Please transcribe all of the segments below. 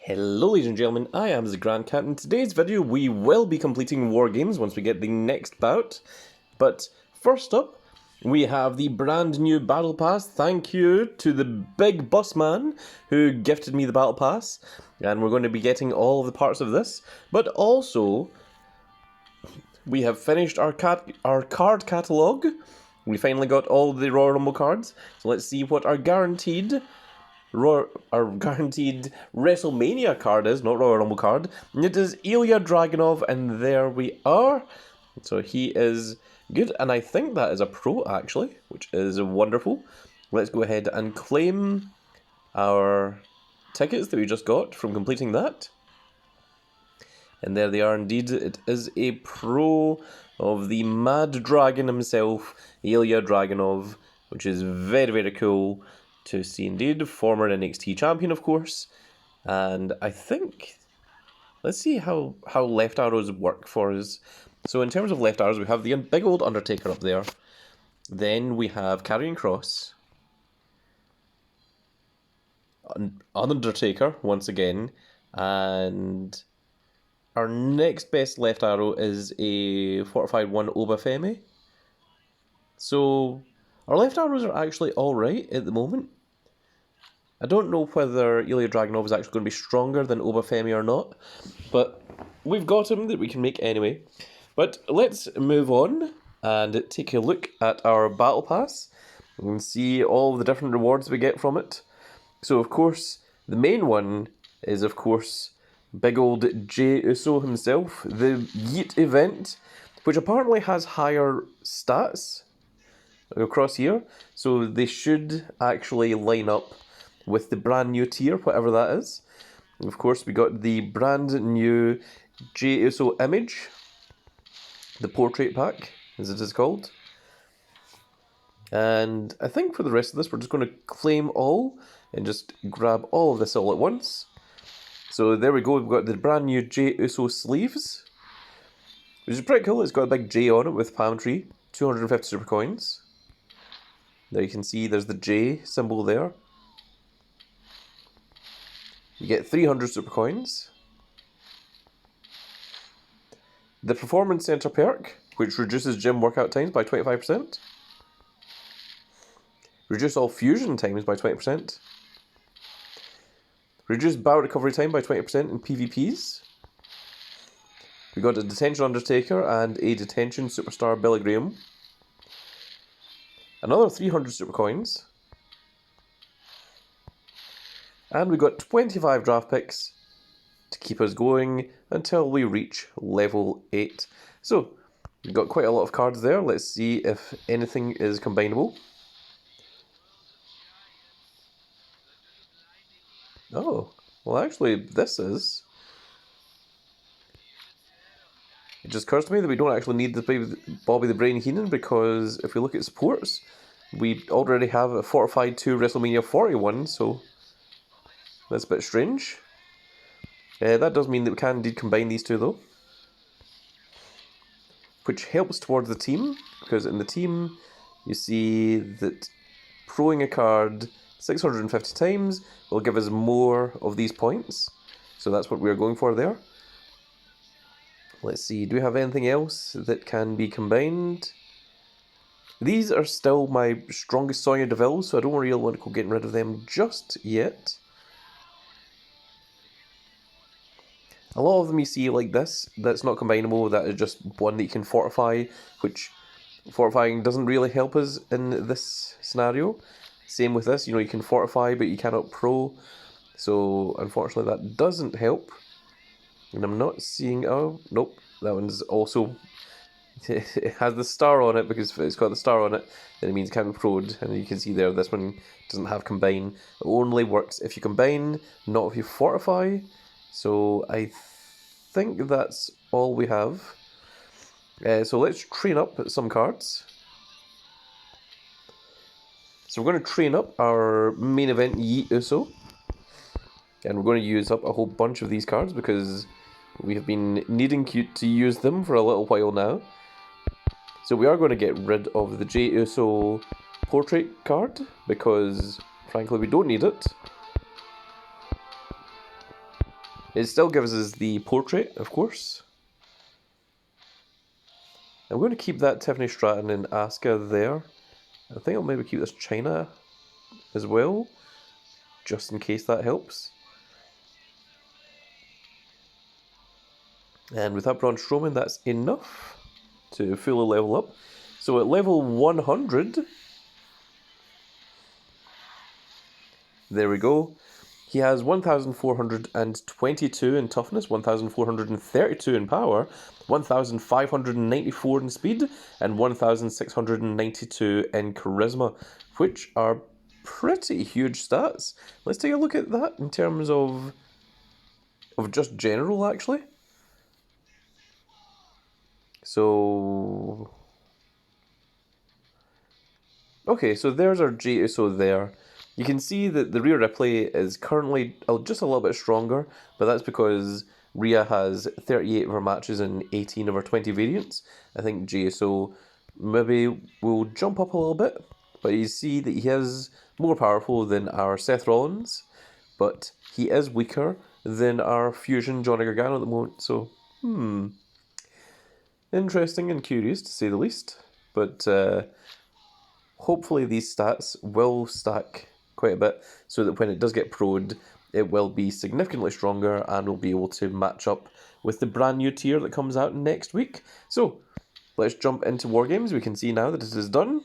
Hello ladies and gentlemen, I am the Grand Cat. In today's video we will be completing War Games once we get the next bout. But first up, we have the brand new Battle Pass. Thank you to the big bus man who gifted me the Battle Pass. And we're going to be getting all of the parts of this. But also, we have finished our card catalogue. We finally got all the Royal Rumble cards. So let's see what our guaranteed WrestleMania card is, not Royal Rumble card. And it is Ilya Dragunov, and there we are. So he is good, and I think that is a pro actually, which is wonderful. Let's go ahead and claim our tickets that we just got from completing that. And there they are indeed. It is a pro of the Mad Dragon himself, Ilya Dragunov, which is very, very cool to see indeed. Former NXT champion, of course. And I think, let's see how left arrows work for us. So in terms of left arrows, we have the big old Undertaker up there. Then we have Karrion Kross. Undertaker, once again. And our next best left arrow is a fortified one, Obafemi. So our left arrows are actually alright at the moment. I don't know whether Ilya Dragunov is actually going to be stronger than Obafemi or not, but we've got him that we can make anyway. But let's move on and take a look at our Battle Pass and see all the different rewards we get from it. So of course, the main one is of course big old Jey Uso himself, the YEET event, which apparently has higher stats across here, so they should actually line up with the brand new tier, whatever that is. And of course, we got the brand new Jey Uso image, the portrait pack, as it is called. And I think for the rest of this, we're just going to claim all and just grab all of this all at once. So there we go, we've got the brand new Jey Uso sleeves, which is pretty cool. It's got a big J on it with palm tree, 250 super coins. There you can see there's the J symbol there. You get 300 super coins. The Performance Center perk, which reduces gym workout times by 25%. Reduce all fusion times by 20%. Reduce bout recovery time by 20% in PvPs. We got a Detention Undertaker and a Detention Superstar Billy Graham. Another 300 super coins. And we got 25 draft picks to keep us going until we reach level 8. So, we've got quite a lot of cards there. Let's see if anything is combinable. Oh, well actually this is. It just occurs to me that we don't actually need the Bobby the Brain Heenan, because if we look at sports, we already have a fortified 2 WrestleMania 41, so that's a bit strange. That does mean that we can indeed combine these two though, which helps towards the team, because in the team you see that proing a card 650 times will give us more of these points, so that's what we're going for there. Let's see, do we have anything else that can be combined? These are still my strongest Sonya Deville, so I don't really want to go getting rid of them just yet. A lot of them you see like this, that's not combinable, that is just one that you can fortify, which fortifying doesn't really help us in this scenario. Same with this, you know, you can fortify but you cannot pro, so unfortunately that doesn't help. And I'm not seeing, oh, nope, that one's also, it has the star on it, because if it's got the star on it, then it means it can't be pro'd, and you can see there, this one doesn't have combine. It only works if you combine, not if you fortify. So I think that's all we have. So let's train up some cards. So we're going to train up our main event YEET Uso. And we're going to use up a whole bunch of these cards because we have been needing to use them for a little while now. So we are going to get rid of the Jey Uso portrait card because frankly we don't need it. It still gives us the portrait, of course. I'm going to keep that Tiffany Stratton and Asuka there. I think I'll maybe keep this China as well, just in case that helps. And with that Braun Strowman, that's enough to fully level up. So at level 100, there we go. He has 1,422 in toughness, 1,432 in power, 1,594 in speed, and 1,692 in charisma, which are pretty huge stats. Let's take a look at that in terms of just general, actually. So, okay, so there's our GSO there. You can see that the Rhea Ripley is currently just a little bit stronger, but that's because Rhea has 38 of her matches in 18 of her 20 variants. I think GSO maybe will jump up a little bit, but you see that he is more powerful than our Seth Rollins, but he is weaker than our Fusion Johnny Gargano at the moment, so interesting and curious to say the least, but hopefully these stats will stack quite a bit so that when it does get pro'd, it will be significantly stronger and will be able to match up with the brand new tier that comes out next week. So let's jump into Wargames. We can see now that it is done.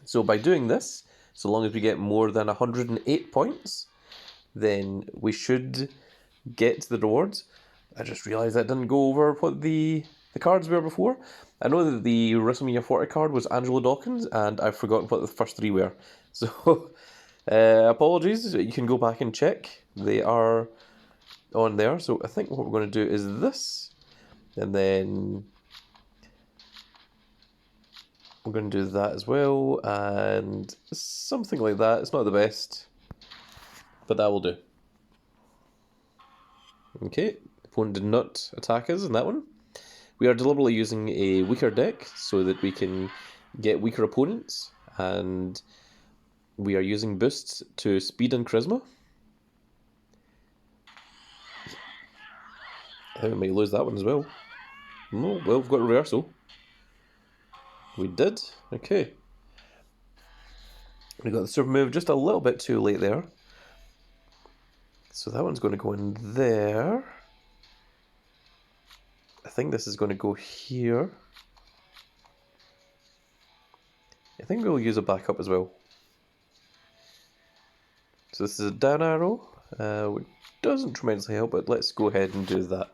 So by doing this, so long as we get more than 108 points, then we should get the rewards. I just realised that didn't go over what the cards were before. I know that the WrestleMania 40 card was Angelo Dawkins, and I've forgotten what the first three were. So, apologies, you can go back and check. They are on there. So I think what we're going to do is this, and then we're going to do that as well, and something like that. It's not the best, but that will do. Okay, the opponent did not attack us in that one. We are deliberately using a weaker deck so that we can get weaker opponents, and we are using boosts to speed and charisma. I think we might lose that one as well. No, well, we've got a reversal. We did. Okay. We got the super move just a little bit too late there. So that one's going to go in there. I think this is going to go here. I think we'll use a backup as well. So this is a down arrow, which doesn't tremendously help, but let's go ahead and do that.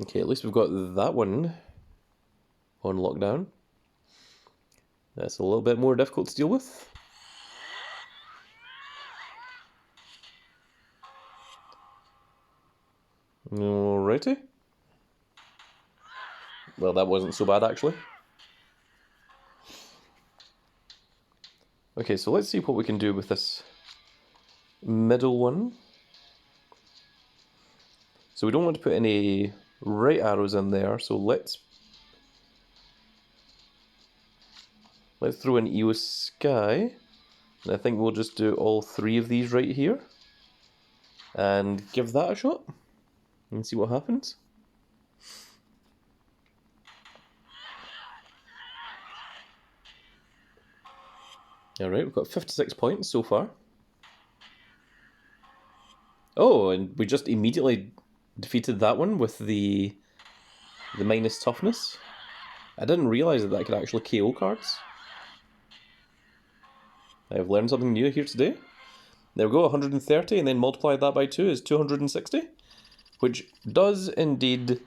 Okay, at least we've got that one on lockdown. That's a little bit more difficult to deal with. Alrighty. Well, that wasn't so bad actually. Okay, so let's see what we can do with this middle one. So we don't want to put any right arrows in there, so let's throw in Io Sky. And I think we'll just do all three of these right here and give that a shot and see what happens. Alright, we've got 56 points so far. Oh, and we just immediately defeated that one with the minus toughness. I didn't realise that could actually KO cards. I've learned something new here today. There we go, 130, and then multiply that by 2 is 260, which does indeed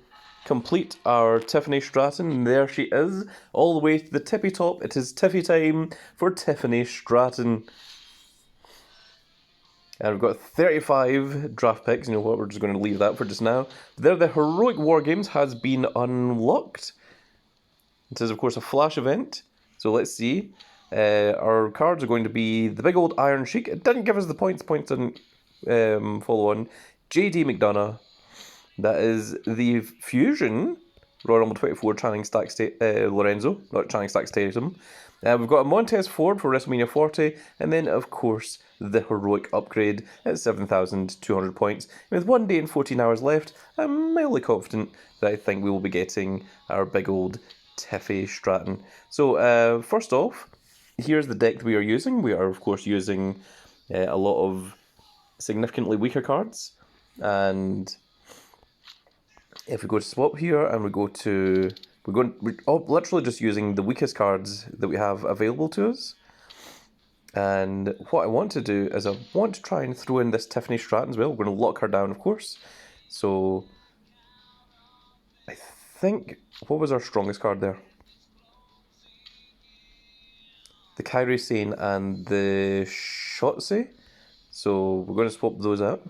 complete our Tiffany Stratton. And there she is, all the way to the tippy top. It is Tiffy time for Tiffany Stratton. And we've got 35 draft picks. You know what, we're just going to leave that for just now. There, the Heroic Wargames has been unlocked. It is, of course, a flash event. So let's see. Our cards are going to be the big old Iron Sheik. It didn't give us the points. Points didn't follow on. JD McDonough. That is the Fusion Royal Rumble 24 Channing Stacks Lorenzo, not Channing Stacks Tatum. We've got a Montez Ford for WrestleMania 40, and then, of course, the heroic upgrade at 7,200 points. With 1 day and 14 hours left, I'm mildly confident that I think we will be getting our big old Tiffany Stratton. So, first off, here's the deck that we are using. We are, of course, using a lot of significantly weaker cards, and if we go to swap here and we go to, we're literally just using the weakest cards that we have available to us. And what I want to do is I want to try and throw in this Tiffany Stratton as well. We're going to lock her down, of course. So I think, what was our strongest card there? The Kyrie Sane and the Shotzi. So we're going to swap those out.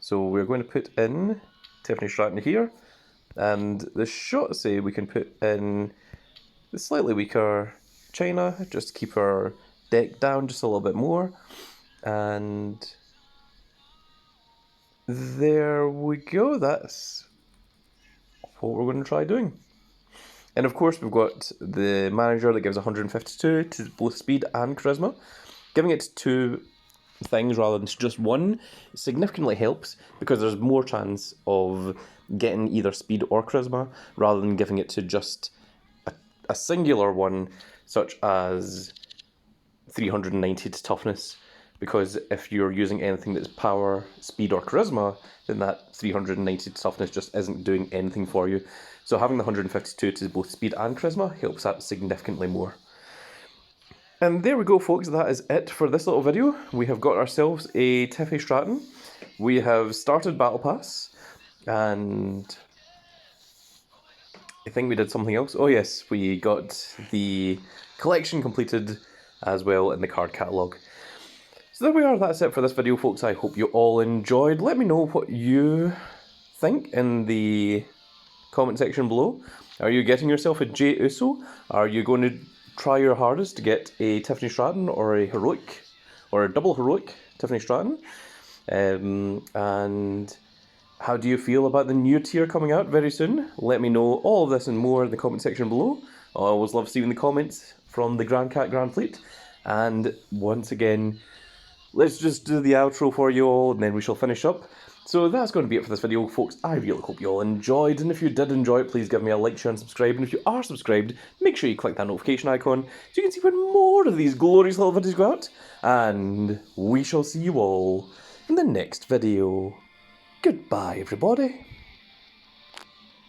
So we're going to put in Tiffany Stratton here, and the Shotzi we can put in the slightly weaker China, just to keep our deck down just a little bit more. And there we go, that's what we're going to try doing. And of course we've got the manager that gives 152 to both speed and charisma. Giving it 2 things rather than just 1 significantly helps, because there's more chance of getting either speed or charisma rather than giving it to just a singular one, such as 390 to toughness, because if you're using anything that's power, speed or charisma, then that 390 to toughness just isn't doing anything for you. So having the 152 to both speed and charisma helps that significantly more. And there we go, folks, that is it for this little video. We have got ourselves a Tiffany Stratton. We have started Battle Pass, and I think we did something else. Oh yes, we got the collection completed as well in the card catalogue. So there we are, that's it for this video, folks. I hope you all enjoyed. Let me know what you think in the comment section below. Are you getting yourself a Jey Uso? Are you going to try your hardest to get a Tiffany Stratton or a heroic, or a double heroic Tiffany Stratton? And how do you feel about the new tier coming out very soon? Let me know all of this and more in the comment section below. I always love seeing the comments from the Grand Cat Grand Fleet. And once again, let's just do the outro for you all, and then we shall finish up. So that's going to be it for this video, folks. I really hope you all enjoyed, and if you did enjoy it, please give me a like, share and subscribe. And if you are subscribed, make sure you click that notification icon so you can see when more of these glorious little videos go out. And we shall see you all in the next video. Goodbye, everybody.